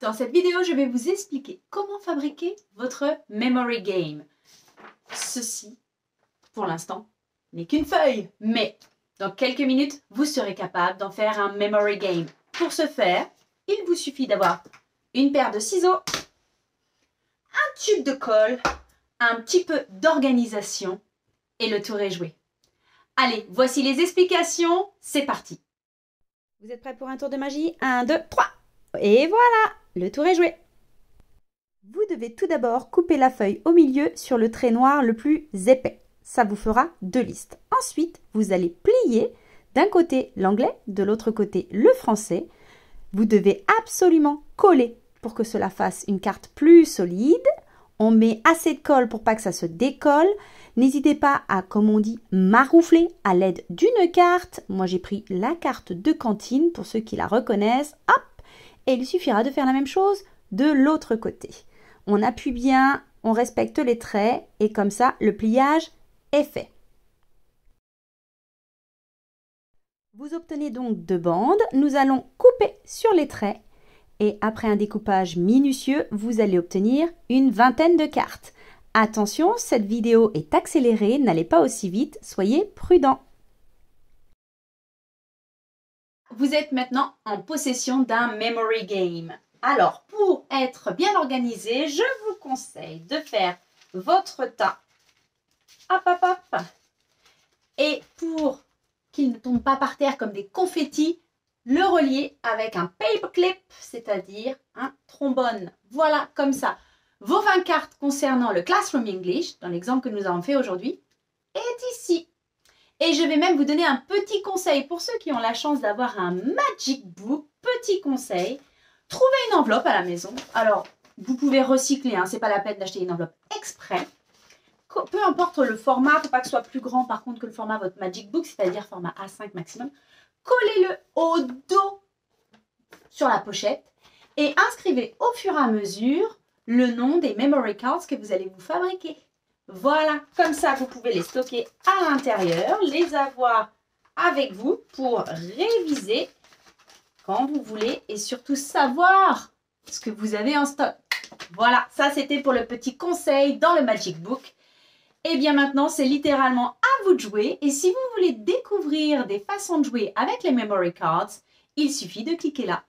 Dans cette vidéo, je vais vous expliquer comment fabriquer votre memory game. Ceci, pour l'instant, n'est qu'une feuille, mais dans quelques minutes, vous serez capable d'en faire un memory game. Pour ce faire, il vous suffit d'avoir une paire de ciseaux, un tube de colle, un petit peu d'organisation et le tour est joué. Allez, voici les explications, c'est parti. Vous êtes prêts pour un tour de magie? 1, 2, 3. Et voilà, le tour est joué. Vous devez tout d'abord couper la feuille au milieu sur le trait noir le plus épais. Ça vous fera 2 listes. Ensuite, vous allez plier d'un côté l'anglais, de l'autre côté le français. Vous devez absolument coller pour que cela fasse une carte plus solide. On met assez de colle pour pas que ça se décolle. N'hésitez pas à, comme on dit, maroufler à l'aide d'une carte. Moi, j'ai pris la carte de cantine pour ceux qui la reconnaissent. Hop! Et il suffira de faire la même chose de l'autre côté. On appuie bien, on respecte les traits et comme ça, le pliage est fait. Vous obtenez donc 2 bandes. Nous allons couper sur les traits. Et après un découpage minutieux, vous allez obtenir une vingtaine de cartes. Attention, cette vidéo est accélérée, n'allez pas aussi vite, soyez prudents. Vous êtes maintenant en possession d'un memory game. Alors, pour être bien organisé, je vous conseille de faire votre tas. Hop, hop, hop. Et pour qu'il ne tombe pas par terre comme des confettis, le relier avec un paperclip, c'est-à-dire un trombone. Voilà, comme ça. Vos 20 cartes concernant le Classroom English, dans l'exemple que nous avons fait aujourd'hui, est ici. Et je vais même vous donner un petit conseil pour ceux qui ont la chance d'avoir un Magic Book. Petit conseil, trouvez une enveloppe à la maison. Alors, vous pouvez recycler, hein, c'est pas la peine d'acheter une enveloppe exprès. Peu importe le format, il ne faut pas que ce soit plus grand par contre que le format de votre Magic Book, c'est-à-dire format A5 maximum. Collez-le au dos sur la pochette et inscrivez au fur et à mesure le nom des memory cards que vous allez vous fabriquer. Voilà, comme ça vous pouvez les stocker à l'intérieur, les avoir avec vous pour réviser quand vous voulez et surtout savoir ce que vous avez en stock. Voilà, ça c'était pour le petit conseil dans le Magic Book. Et bien maintenant, c'est littéralement à vous de jouer. Et si vous voulez découvrir des façons de jouer avec les memory cards, il suffit de cliquer là